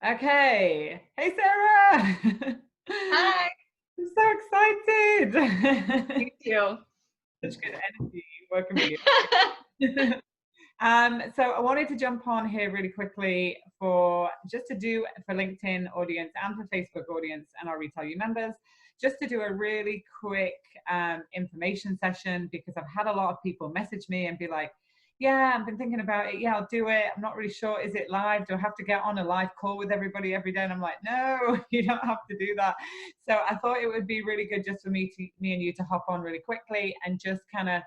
Okay. Hey, Sarah. Hi. I'm so excited. Me too. Such good energy working with you. So I wanted to jump on here really quickly for just to do for LinkedIn audience and for Facebook audience and our retailu members, just to do a really quick information session because I've had a lot of people message me and be like, yeah, I've been thinking about it. Yeah, I'll do it. I'm not really sure. Is it live? Do I have to get on a live call with everybody every day? And I'm like, no, you don't have to do that. So I thought it would be really good just for me and you to hop on really quickly and just kind of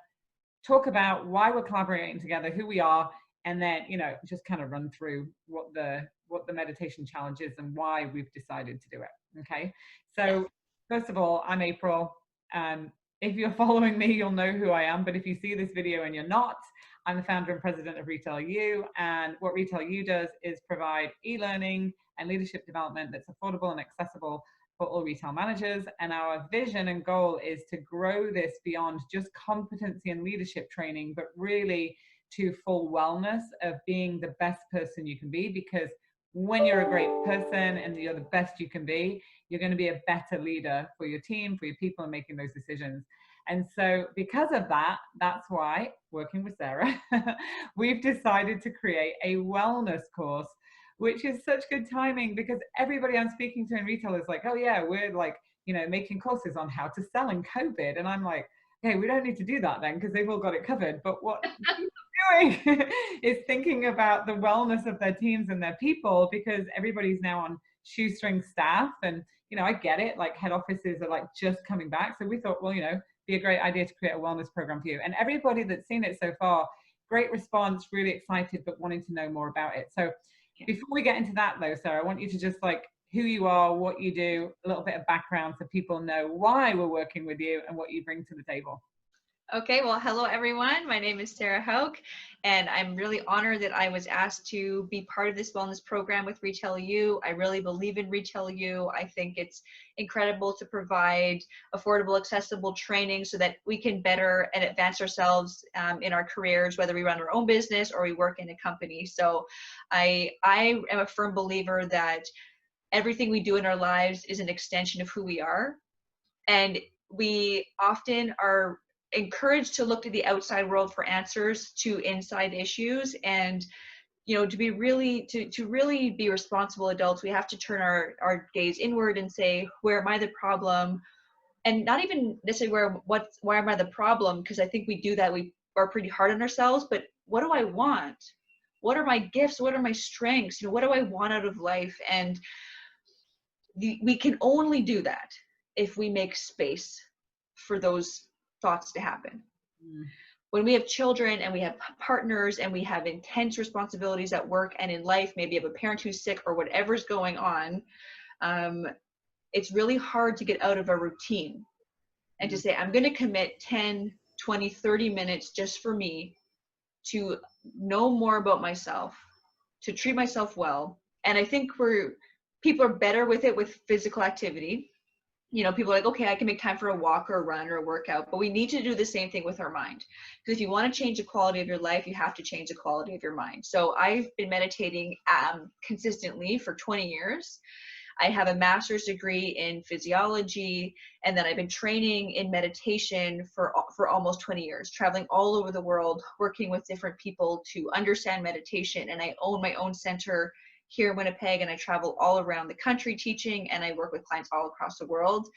talk about why we're collaborating together, who we are, and then just kind of run through what the meditation challenge is and why we've decided to do it. Okay, Yes. so first of all, I'm April. If you're following me, you'll know who I am, but if you see this video and you're not, I'm the founder and president of retailu, and what retailu does is provide e-learning and leadership development that's affordable and accessible for all retail managers. And our vision and goal is to grow this beyond just competency and leadership training, but really to full wellness of being the best person you can be. Because when you're a great person and you're the best you can be, you're going to be a better leader for your team, for your people, and making those decisions. And so because of that, that's why, working with Sarah, we've decided to create a wellness course, which is such good timing because everybody I'm speaking to in retail is like, oh yeah, we're like, making courses on how to sell in COVID. And I'm like, okay, we don't need to do that then because they've all got it covered. But what doing is thinking about the wellness of their teams and their people, because everybody's now on shoestring staff. And I get it, like head offices are like just coming back. So we thought, well, be a great idea to create a wellness program for you. And everybody that's seen it so far, great response, really excited, but wanting to know more about it. So before we get into that though, Sarah, I want you to just like who you are, what you do, a little bit of background so people know why we're working with you and what you bring to the table. Okay, well, hello everyone. My name is Sarah Hauch, and I'm really honored that I was asked to be part of this wellness program with retailu. I really believe in retailu. I think it's incredible to provide affordable, accessible training so that we can better and advance ourselves in our careers, whether we run our own business or we work in a company. So I am a firm believer that everything we do in our lives is an extension of who we are. And we often are encouraged to look to the outside world for answers to inside issues. And to be really to really be responsible adults, we have to turn our gaze inward and say, where am I the problem? And not even necessarily why am I the problem, because I think we do that, we are pretty hard on ourselves, but what do I want? What are my gifts? What are my strengths? What do I want out of life? And we can only do that if we make space for those thoughts to happen. When we have children and we have partners and we have intense responsibilities at work and in life, maybe you have a parent who's sick or whatever's going on, it's really hard to get out of a routine and to say, I'm going to commit 10, 20, 30 minutes just for me to know more about myself, to treat myself well. And I think people are better with it with physical activity. People are like, okay, I can make time for a walk or a run or a workout, but we need to do the same thing with our mind. Because if you want to change the quality of your life, you have to change the quality of your mind. So I've been meditating consistently for 20 years. I have a master's degree in physiology, and then I've been training in meditation for almost 20 years, traveling all over the world, working with different people to understand meditation. And I own my own center here in Winnipeg, and I travel all around the country teaching, and I work with clients all across the world.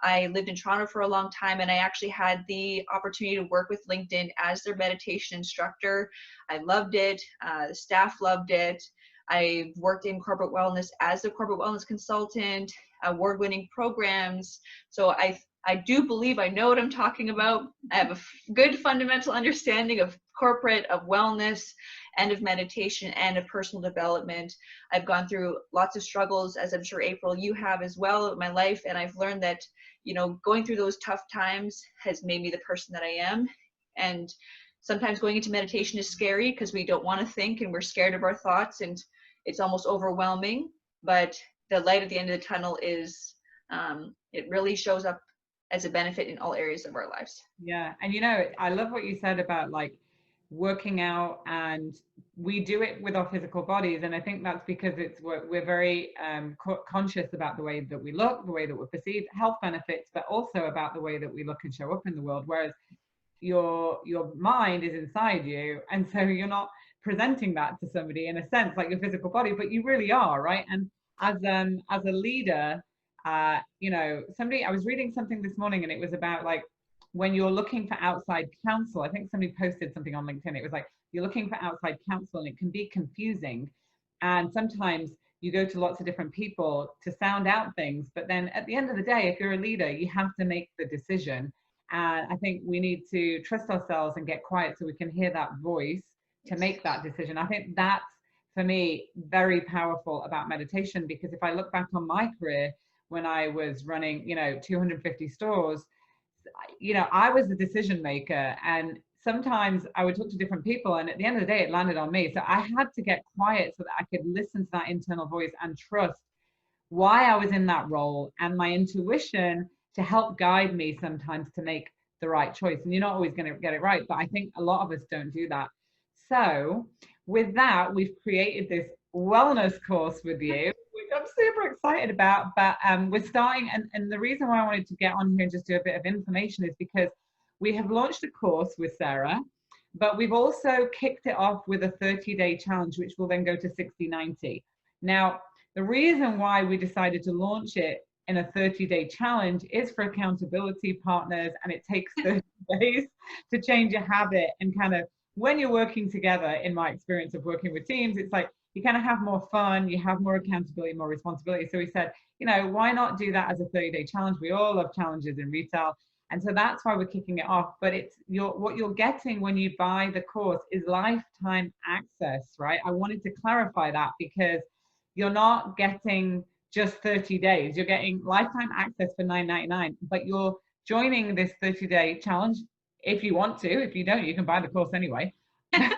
I lived in Toronto for a long time, and I actually had the opportunity to work with LinkedIn as their meditation instructor. I loved it. The staff loved it. I worked in corporate wellness as a corporate wellness consultant, award-winning programs. So I do believe I know what I'm talking about. I have a good fundamental understanding of corporate, of wellness, and of meditation, and of personal development. I've gone through lots of struggles, as I'm sure, April, you have as well in my life. And I've learned that, going through those tough times has made me the person that I am. And sometimes going into meditation is scary because we don't want to think and we're scared of our thoughts and it's almost overwhelming. But the light at the end of the tunnel is, it really shows up as a benefit in all areas of our lives. Yeah. And I love what you said about like working out, and we do it with our physical bodies. And I think that's because we're very conscious about the way that we look, the way that we're perceived, health benefits, but also about the way that we look and show up in the world. Whereas your mind is inside you, and so you're not presenting that to somebody in a sense like your physical body, but you really are, right? And as a leader, you know, I was reading something this morning, and it was about like when you're looking for outside counsel. I think somebody posted something on LinkedIn. It was like, you're looking for outside counsel and it can be confusing, and sometimes you go to lots of different people to sound out things, but then at the end of the day, if you're a leader, you have to make the decision. And I think we need to trust ourselves and get quiet so we can hear that voice to make that decision. I think that's, for me, very powerful about meditation, because if I look back on my career when I was running, you know, 250 stores, you know, I was the decision maker, and sometimes I would talk to different people, and at the end of the day, it landed on me. So I had to get quiet so that I could listen to that internal voice and trust why I was in that role and my intuition to help guide me sometimes to make the right choice. And you're not always going to get it right, but I think a lot of us don't do that. So with that, we've created this wellness course with you, which I'm super excited about. But we're starting, and the reason why I wanted to get on here and just do a bit of information is because we have launched a course with Sarah, but we've also kicked it off with a 30-day challenge, which will then go to 60-90. Now, the reason why we decided to launch it in a 30-day challenge is for accountability partners, and it takes 30 days to change a habit. And kind of when you're working together, in my experience of working with teams, it's like you kind of have more fun, you have more accountability, more responsibility. So we said, you know, why not do that as a 30-day challenge? We all love challenges in retail. And so that's why we're kicking it off. But it's what you're getting when you buy the course is lifetime access, right? I wanted to clarify that, because you're not getting just 30 days. You're getting lifetime access for $9.99, but you're joining this 30-day challenge if you want to. If you don't, you can buy the course anyway. But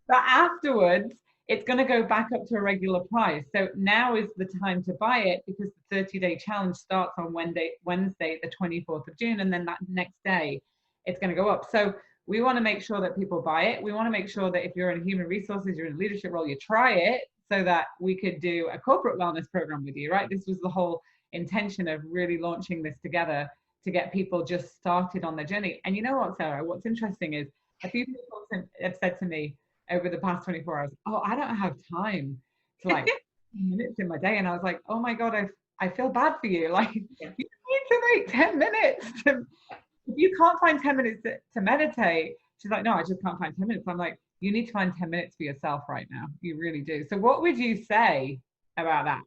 afterwards, it's going to go back up to a regular price. So now is the time to buy it, because the 30-day challenge starts on Wednesday, the 24th of June, and then that next day, it's going to go up. So we want to make sure that people buy it. We want to make sure that if you're in human resources, you're in a leadership role, you try it, so that we could do a corporate wellness program with you, right? This was the whole intention of really launching this together, to get people just started on their journey. And you know what, Sarah, what's interesting is a few people have said to me over the past 24 hours, oh, I don't have time to like minutes in my day. And I was like, oh my God, I feel bad for you. Like, you need to make 10 minutes. If you can't find 10 minutes to meditate, she's like, no, I just can't find 10 minutes. I'm like, you need to find 10 minutes for yourself right now. You really do. So what would you say about that?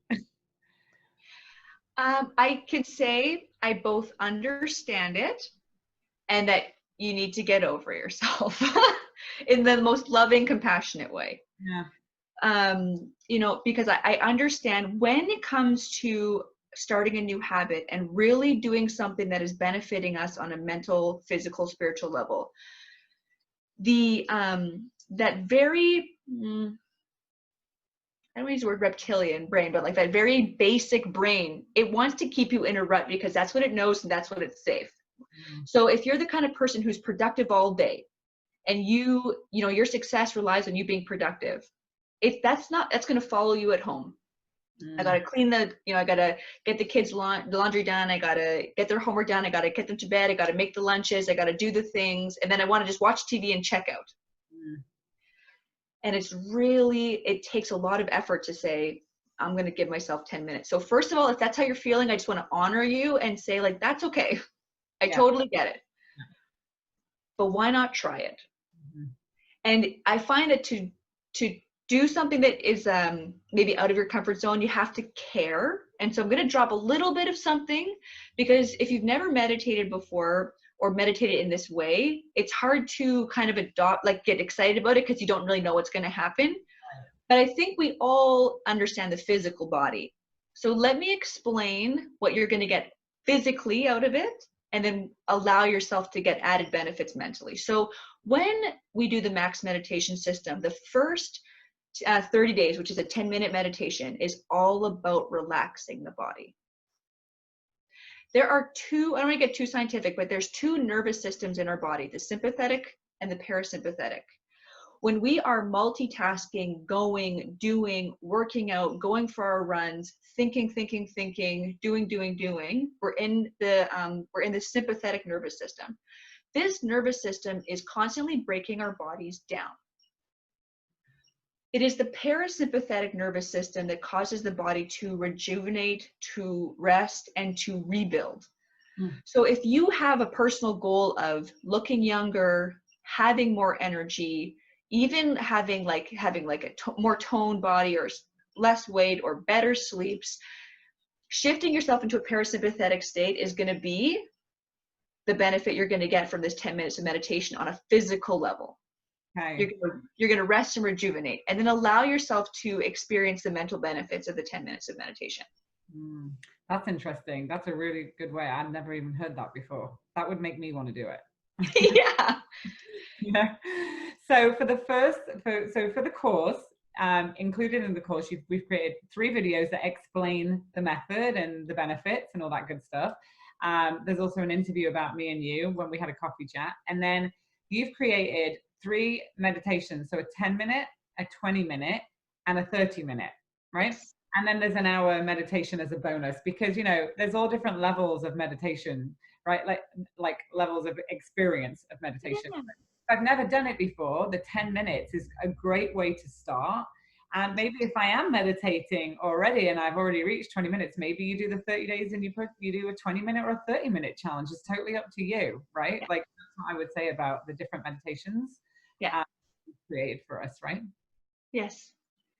I could say I both understand it and that you need to get over yourself in the most loving, compassionate way. Yeah. You know, because I understand when it comes to starting a new habit and really doing something that is benefiting us on a mental, physical, spiritual level, that very, I don't use the word reptilian brain, but like that very basic brain, it wants to keep you in a rut because that's what it knows and that's what it's safe. So if you're the kind of person who's productive all day, and you know, your success relies on you being productive, that's going to follow you at home. I got to clean I got to get the kids' laundry done. I got to get their homework done. I got to get them to bed. I got to make the lunches. I got to do the things. And then I want to just watch TV and check out. And it takes a lot of effort to say, I'm going to give myself 10 minutes. So first of all, if that's how you're feeling, I just want to honor you and say, like, that's okay. I totally get it. But why not try it? And I find that to do something that is maybe out of your comfort zone, you have to care. And so I'm going to drop a little bit of something, because if you've never meditated before or meditated in this way, it's hard to kind of get excited about it because you don't really know what's going to happen. But I think we all understand the physical body. So let me explain what you're going to get physically out of it, and then allow yourself to get added benefits mentally. So when we do the max meditation system, the first 30 days, which is a 10-minute meditation, is all about relaxing the body. There are two, I don't want to get too scientific, but there's two nervous systems in our body, the sympathetic and the parasympathetic. when we are multitasking, going, doing, working out, going for our runs, thinking, doing, we're in the sympathetic nervous system. This nervous system is constantly breaking our bodies down. It is the parasympathetic nervous system that causes the body to rejuvenate, to rest, and to rebuild. So if you have a personal goal of looking younger, having more energy, even having a more toned body or less weight or better sleeps, shifting yourself into a parasympathetic state is going to be the benefit you're going to get from this 10 minutes of meditation on a physical level. Okay. You're going to rest and rejuvenate, and then allow yourself to experience the mental benefits of the 10 minutes of meditation. That's interesting. That's a really good way. I'd never even heard that before. That would make me want to do it. Yeah. Yeah. So for the course, included in the course, we've created 3 videos that explain the method and the benefits and all that good stuff. There's also an interview about me and you when we had a coffee chat. And then you've created 3 meditations. So a 10-minute, a 20-minute, and a 30-minute, right? And then there's an hour meditation as a bonus, because, you know, there's all different levels of meditation, right? Like levels of experience of meditation. Yeah. If I've never done it before, the 10 minutes is a great way to start. And maybe if I am meditating already and I've already reached 20 minutes, maybe you do the 30 days and you do a 20-minute or a 30-minute challenge. It's totally up to you, right? Yeah. Like that's what I would say about the different meditations created for us, right? Yes.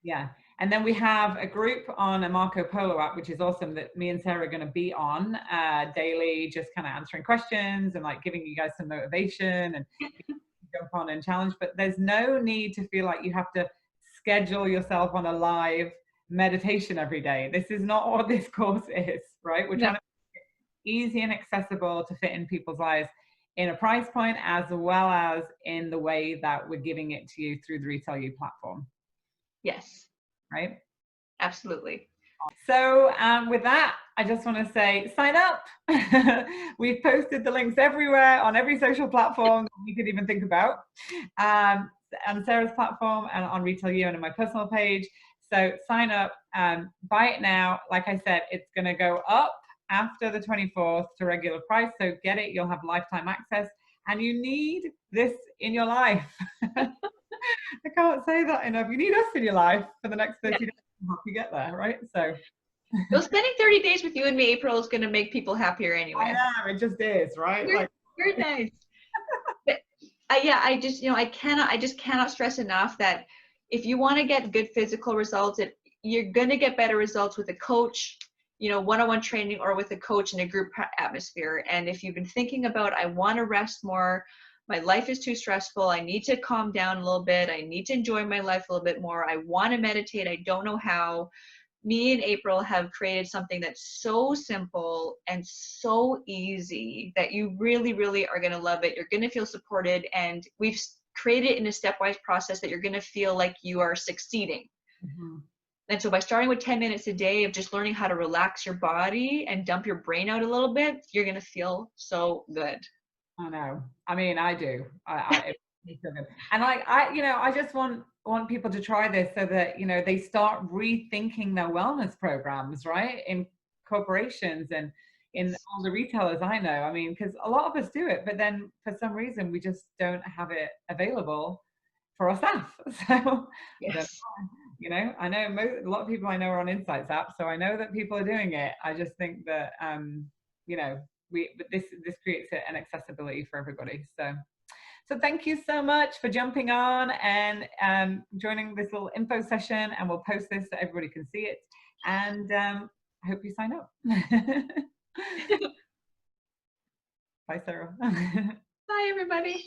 Yeah. And then we have a group on a Marco Polo app, which is awesome, that me and Sarah are going to be on daily, just kind of answering questions and like giving you guys some motivation and jump on and challenge. But there's no need to feel like you have to schedule yourself on a live meditation every day. This is not what this course is, right? We're trying to make it easy and accessible to fit in people's lives in a price point, as well as in the way that we're giving it to you through the retailu platform. Yes. Right? Absolutely. So with that, I just want to say, sign up. We've posted the links everywhere on every social platform you could even think about. On Sarah's platform and on retailu and on my personal page. So sign up, buy it now. Like I said, it's going to go up after the 24th to regular price. So get it. You'll have lifetime access, and you need this in your life. I can't say that enough. You need us in your life for the next 30 days to help you get there, right? So well, spending 30 days with you and me, April, is going to make people happier anyway. I know, it just is, right? You're nice. But, I just cannot stress enough that if you want to get good physical results, you're going to get better results with a coach, you know, one-on-one training, or with a coach in a group atmosphere. And if you've been thinking about, I want to rest more, my life is too stressful, I need to calm down a little bit, I need to enjoy my life a little bit more, I want to meditate, I don't know how, me and April have created something that's so simple and so easy that you really, really are going to love it. You're going to feel supported, and we've created it in a stepwise process that you're going to feel like you are succeeding. Mm-hmm. And so by starting with 10 minutes a day of just learning how to relax your body and dump your brain out a little bit, you're going to feel so good. I know. I mean, I do. And I just want people to try this so that, you know, they start rethinking their wellness programs, right? In corporations and in all the retailers I know. I mean, because a lot of us do it, but then for some reason we just don't have it available for our staff. So, yes. You know, I know a lot of people I know are on Insights app, so I know that people are doing it. I just think that, you know, but this creates an accessibility for everybody. So thank you so much for jumping on and joining this little info session, and we'll post this so everybody can see it. And I hope you sign up. Bye, Sarah. Bye, everybody.